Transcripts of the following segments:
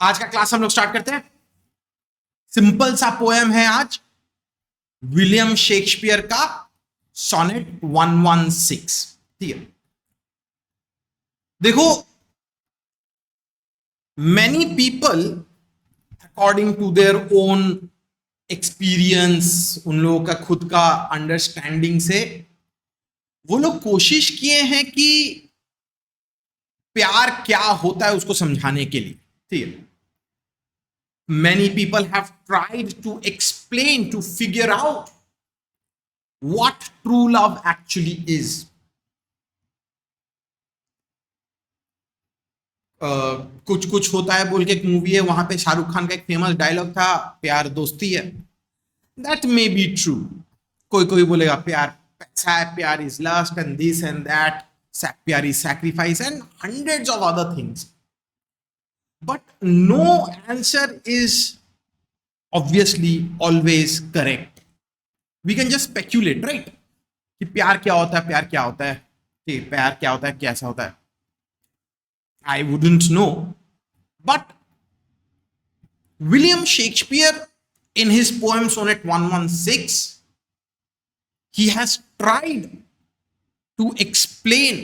आज का क्लास हम लोग स्टार्ट करते हैं। सिंपल सा पोएम है आज, विलियम शेक्सपियर का सोनेट 116। ठीक है, देखो, many people according to their own experience, उन लोगों का खुद का अंडरस्टैंडिंग से वो लोग कोशिश किए हैं कि प्यार क्या होता है उसको समझाने के लिए। ठीक है, many people have tried to explain, to figure out what true love actually is. कुछ कुछ होता है बोल के एक मूवी है, वहां पे शाहरुख खान का एक फेमस डायलॉग था, प्यार दोस्ती है। That may be true. कोई कोई बोलेगा प्यार पैसा है, प्यार is lust and this and that, प्यार is sacrifice and hundreds of other things. But no answer is obviously always correct. We can just speculate, right? कि प्यार क्या होता है, प्यार क्या होता है, ठीक, प्यार क्या होता है, कैसा होता है, I wouldn't know. But William Shakespeare, in his poem Sonnet 116, he has tried to explain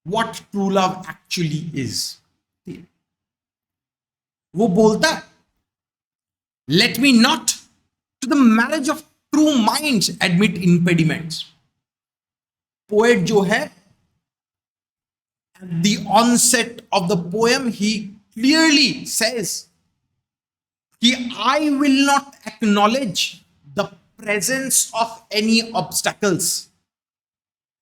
what true love actually is. वो बोलता है, let me not to the marriage of true minds admit impediments. Poet जो है, at the onset of the poem he clearly says कि I will not acknowledge the presence of any obstacles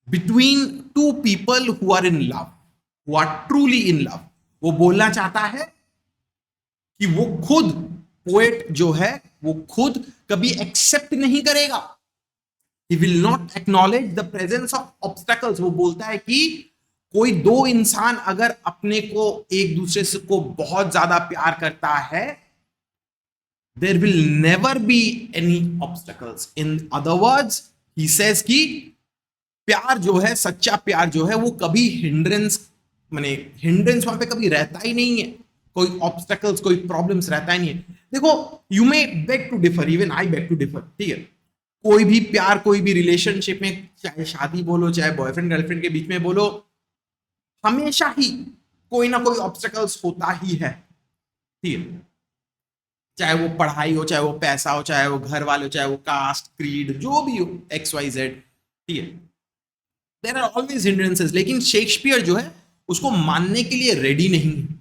between two people who are in love, who are truly in love. वो बोलना चाहता है कि वो खुद, पोएट जो है, वो खुद कभी एक्सेप्ट नहीं करेगा। He will not acknowledge the presence of obstacles. वो बोलता है कि कोई दो इंसान अगर अपने को एक दूसरे से को बहुत ज्यादा प्यार करता है, there will never be any obstacles. In other words, he says कि प्यार जो है, सच्चा प्यार जो है, वो कभी हिंड्रेंस, माने हिंड्रेंस वहां पे कभी रहता ही नहीं है, कोई ऑब्स्टेकल्स, कोई प्रॉब्लम्स रहता ही नहीं है। देखो, you may beg to differ, even I beg to differ, ठीक है। कोई भी प्यार, कोई भी रिलेशनशिप में, चाहे शादी बोलो, चाहे बॉयफ्रेंड गर्लफ्रेंड के बीच में बोलो, हमेशा ही कोई ना कोई ऑब्स्टेकल्स होता ही है, ठीक है। चाहे वो पढ़ाई हो, चाहे वो पैसा हो, चाहे वो घर वाले हो, चाहे वो कास्ट, क्रीड, जो भी हो, एक्स वाई जेड, ठीक है। There are always hindrances. लेकिन शेक्सपियर जो है उसको मानने के लिए रेडी नहीं है।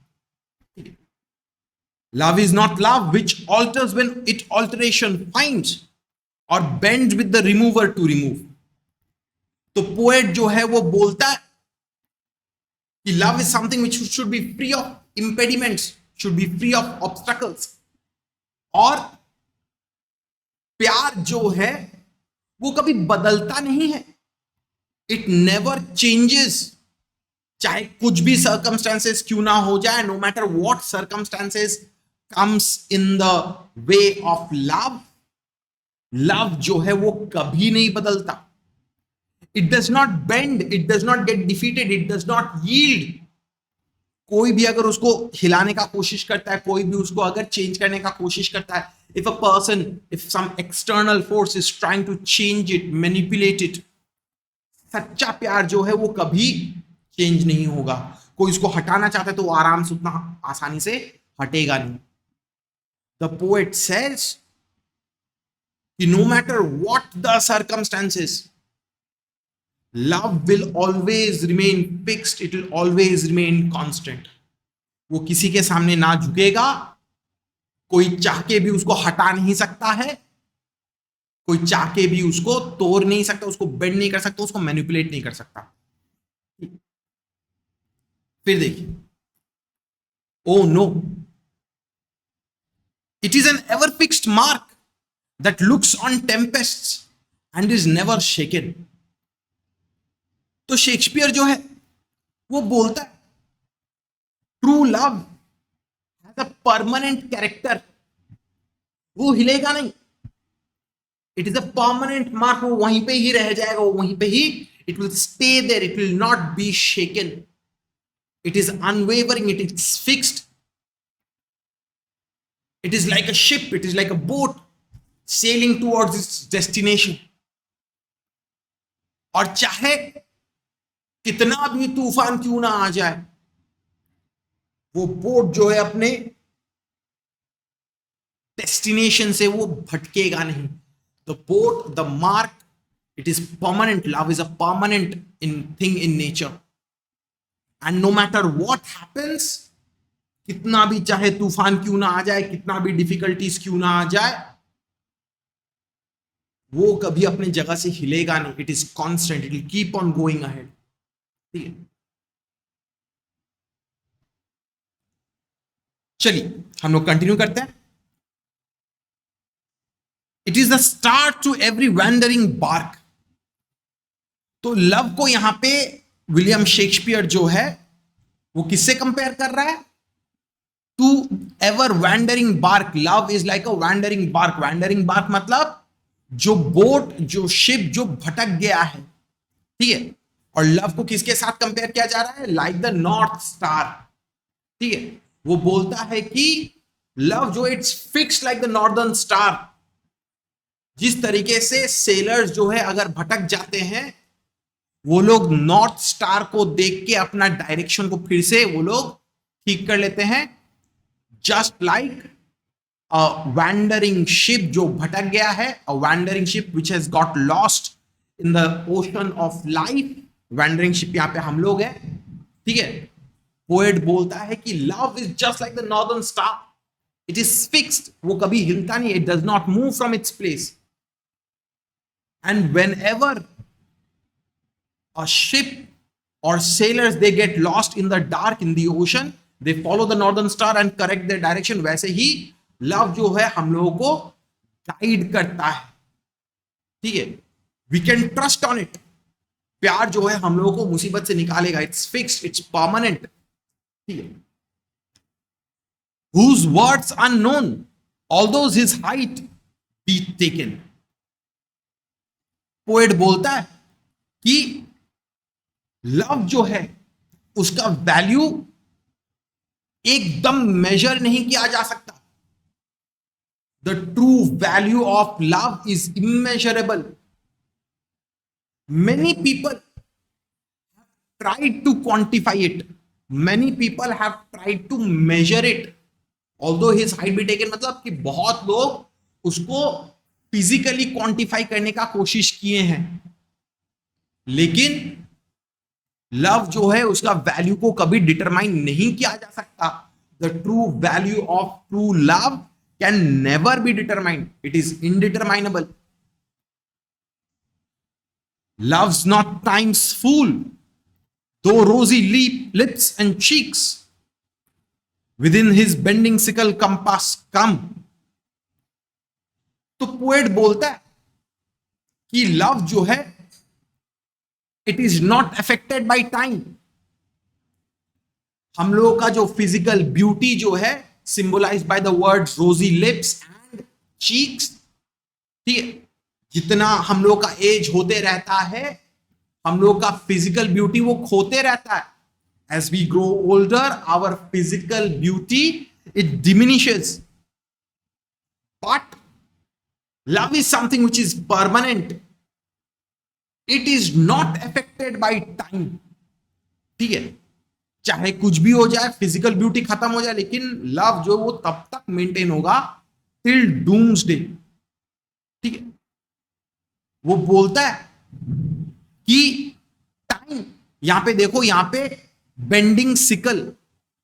Love is not love which alters when it alteration finds or bends with the remover to remove. तो पोएट जो है वो बोलता है कि love is something which should be free of impediments, should be free of obstacles. और प्यार जो है वो कभी बदलता नहीं है, it never changes. चाहे कुछ भी circumstances क्यों ना हो जाए, no matter what circumstances comes in the way of love, love जो है वो कभी नहीं बदलता। It does not bend, it does not get defeated, it does not yield. कोई भी अगर उसको हिलाने का कोशिश करता है, कोई भी उसको अगर चेंज करने का कोशिश करता है, if a person, if some external force is trying to change it, manipulate it, सच्चा प्यार जो है वो कभी चेंज नहीं होगा। कोई उसको हटाना चाहता है तो वो आराम से, उतना आसानी से हटेगा नहीं। The poet says that no matter what the circumstances, love will always remain fixed, it will always remain constant. वो किसी के सामने ना झुकेगा, कोई चाह के भी उसको हटा नहीं सकता है, कोई चाह के भी उसको तोड़ नहीं सकता, उसको बेंड नहीं कर सकता, उसको मैनिपुलेट नहीं कर सकता। फिर देखिए, oh no, it is an ever fixed mark that looks on tempests and is never shaken. तो शेक्सपियर जो है वो बोलता है true love has a permanent character, वो हिलेगा नहीं। It is a permanent mark, वो वहीं पे ही रह जाएगा, वो वहीं पे ही, it will stay there, it will not be shaken, it is unwavering, it is fixed, It is like a ship, it is like a boat sailing towards its destination. और चाहे कितना भी तूफान क्यों ना आ जाए, वो बोट जो है अपने डेस्टिनेशन से वो भटकेगा नहीं. The boat, the mark, it is permanent. Love is a permanent thing in nature. And no matter what happens, कितना भी चाहे तूफान क्यों ना आ जाए, कितना भी डिफिकल्टीज क्यों ना आ जाए, वो कभी अपनी जगह से हिलेगा नहीं. It is constant, it will keep on going ahead. ठीक है, चलिए हम लोग कंटिन्यू करते हैं. It is the start to every wandering bark. तो लव को यहां पे विलियम शेक्सपियर जो है वो किससे कंपेयर कर रहा है? To ever wandering bark. Love is like a wandering bark. Wandering bark मतलब जो बोट, जो शिप जो भटक गया है. ठीक है, और लव को किसके साथ कंपेयर किया जा रहा है? Like the north star. ठीक है, वो बोलता है कि लव जो it's fixed like the northern star. जिस तरीके से सेलर्स जो है अगर भटक जाते हैं, वो लोग नॉर्थ स्टार को देख के अपना डायरेक्शन को फिर से वो लोग ठीक कर लेते हैं. Just like a wandering ship जो भटक गया है, a wandering ship which has got lost in the ocean of life. Wandering ship यहां पे हम लोग हैं. ठीक है, पोएट बोलता है कि love is just like the northern star. It is fixed, वो कभी हिलता नहीं. It does not move from its place. And whenever a ship or sailors they get lost in the dark in the ocean, they follow the northern star and correct their direction. वैसे ही love जो है हम लोगों को guide करता है. ठीक है, we can trust on it. प्यार जो है हम लोगों को मुसीबत से निकालेगा. It's fixed, it's permanent. ठीक है, whose words unknown, although his height be taken. Poet बोलता है कि लव जो है उसका वैल्यू एकदम मेजर नहीं किया जा सकता. The true value of love is immeasurable. Many people tried to quantify it. Many people have tried to measure it. Although his height be taken मतलब कि बहुत लोग उसको फिजिकली क्वांटिफाई करने का कोशिश किए हैं, लेकिन लव जो है उसका वैल्यू को कभी डिटरमाइन नहीं किया जा सकता. The true value of true love can never be determined. It is indeterminable. Love's not time's fool, though rosy lips and cheeks within his bending sickle compass come. तो poet बोलता है कि love जो है it is not affected by time. हम लोगों का जो फिजिकल ब्यूटी जो है symbolize by the word rosy lips and cheeks. ठीक है, जितना हम लोग का एज होते रहता है, हम लोग का फिजिकल ब्यूटी वो खोते रहता है. As we grow older our physical beauty it diminishes. But love is something which is permanent. It is not affected by time. ठीक है, चाहे कुछ भी हो जाए, फिजिकल ब्यूटी खत्म हो जाए, लेकिन लव जो वो तब तक मेंटेन होगा टिल डूम्सडे. ठीक है, वो बोलता है कि टाइम, यहां पे देखो, यहां पे बेंडिंग सिकल.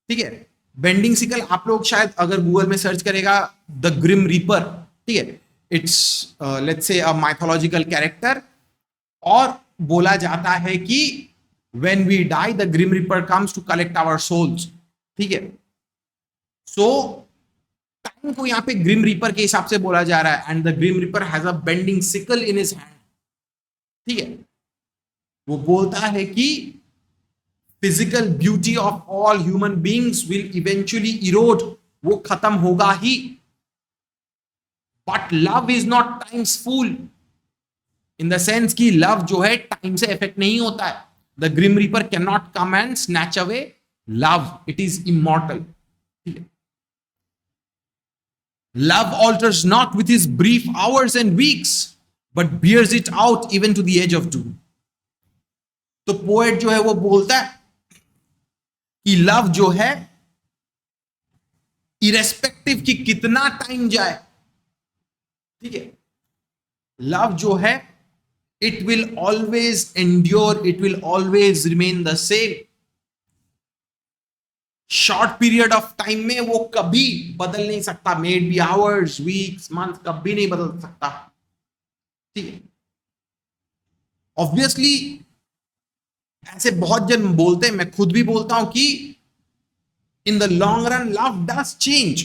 ठीक है, बेंडिंग सिकल आप लोग शायद अगर गूगल में सर्च करेगा द ग्रिम रीपर. ठीक है, it's let's say a mythological character. और बोला जाता है कि when we die the grim reaper comes to collect our souls. ठीक है, सो टाइम को यहां पे ग्रिम रीपर के हिसाब से बोला जा रहा है. And the grim reaper has a bending sickle in his hand. ठीक है, वो बोलता है कि physical beauty of all human beings will eventually erode. वो खत्म होगा ही. But love is not time's fool. In the sense कि लव जो है टाइम से इफेक्ट नहीं होता है. The grim reaper can not come and snatch away love. It is immortal. ठीक है, Love alters not with his brief hours and weeks, but bears it out even to the edge of doom. तो poet जो है वो बोलता है कि love जो है इरेस्पेक्टिव कि कितना टाइम जाए, ठीक है, लव जो है it will always endure, it will always remain the same. Short period of time में वो कभी बदल नहीं सकता, may be hours, weeks, month, कभी नहीं बदल सकता, ठीक है. ऑब्वियसली ऐसे बहुत जन बोलते हैं, मैं खुद भी बोलता हूं कि in the long run love does change,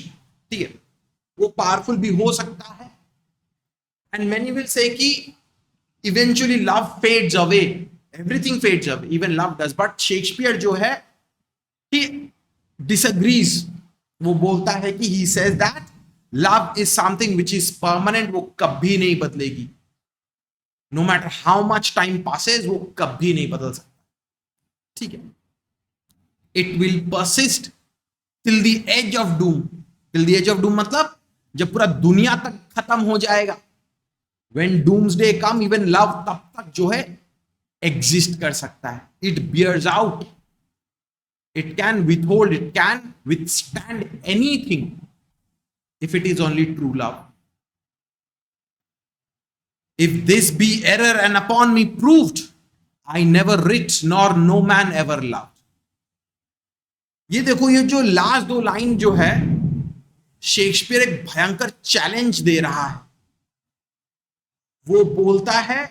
ठीक है, वो पावरफुल भी हो सकता है. एंड मैनी विल से कि eventually love fades away, everything fades away, even love does. But Shakespeare जो है ही disagrees. वो बोलता है कि he says that love is something which is permanent, वो कभी नहीं बदलेगी. No matter how much time passes, वो कभी नहीं बदल सकता, ठीक है. It will persist till the edge of doom. Till the edge of doom मतलब जब पूरा दुनिया तक खत्म हो जाएगा. When doomsday come, even love तब तक जो है exist कर सकता है. It bears out. It can withhold, it can withstand anything if it is only true love. If this be error and upon me proved, I never writ nor no man ever loved. ये देखो, ये जो last दो line जो है, Shakespeare एक भयंकर challenge दे रहा है. वो बोलता है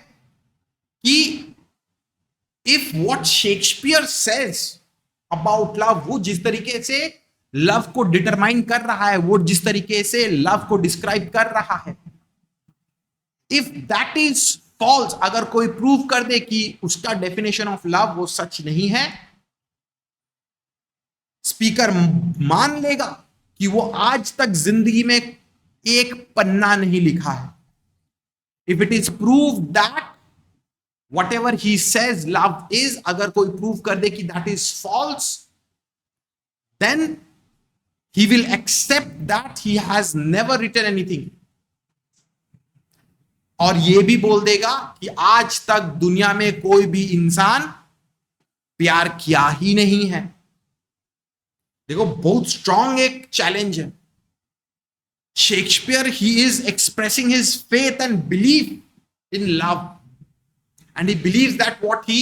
कि if what Shakespeare says about love, वो जिस तरीके से लव को डिटरमाइन कर रहा है, वो जिस तरीके से लव को डिस्क्राइब कर रहा है, इफ दैट इज फॉल्स, अगर कोई प्रूव कर दे कि उसका डेफिनेशन ऑफ लव वो सच नहीं है, स्पीकर मान लेगा कि वो आज तक जिंदगी में एक पन्ना नहीं लिखा है. If it is prove that whatever he says love is, अगर कोई प्रूव कर दे कि that is false, then he will accept that he has never written anything. और ये भी बोल देगा कि आज तक दुनिया में कोई भी इंसान प्यार किया ही नहीं है. देखो, बहुत स्ट्रॉन्ग एक चैलेंज है. Shakespeare he is expressing his faith and belief in love. And he believes that what he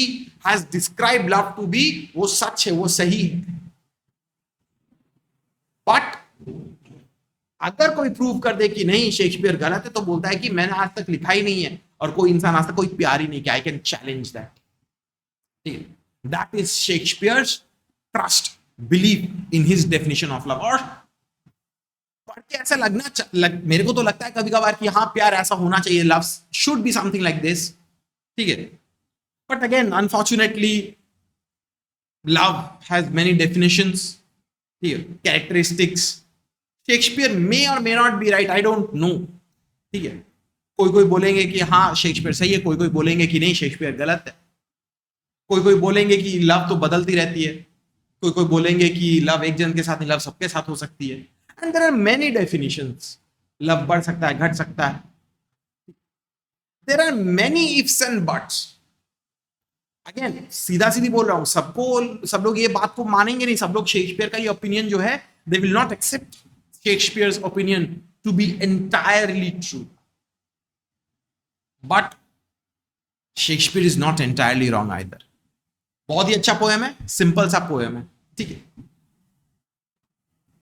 has described love to be, वो सच है, वो सही है. But अगर कोई प्रूव कर दे कि नहीं शेक्सपियर गलत है, तो बोलता है कि मैंने आज तक लिखा ही नहीं है और कोई इंसान आज तक कोई प्यार ही नहीं किया. I can challenge that. ठीक है, that is Shakespeare's trust, believe in his definition of love. और पढ़ के ऐसा मेरे को तो लगता है कभी कभार कि हाँ, प्यार ऐसा होना चाहिए, love should be something like this, ठीक है. But again unfortunately love has many definitions, ठीक है, कैरेक्टरिस्टिक्स. शेक्सपियर मे और may not be right, I don't know, ठीक है. कोई बोलेंगे कि हाँ शेक्सपियर सही है, कोई बोलेंगे कि नहीं शेक्सपियर गलत है. कोई बोलेंगे कि लव तो बदलती रहती है, कोई बोलेंगे कि लव एक जन के साथ नहीं, लव सबके साथ हो सकती है. And there are many definitions. Love बढ़ सकता है, घट सकता है. There are many ifs and buts. Again, सीधा सीधी बोल रहा हूं, सब लोग ये बात को मानेंगे नहीं. सब लोग शेक्सपियर का ये ओपिनियन जो है, they will not accept Shakespeare's opinion to be entirely true. But Shakespeare is not entirely wrong either. बहुत ही अच्छा पोएम है, सिंपल सा पोएम है, ठीक है.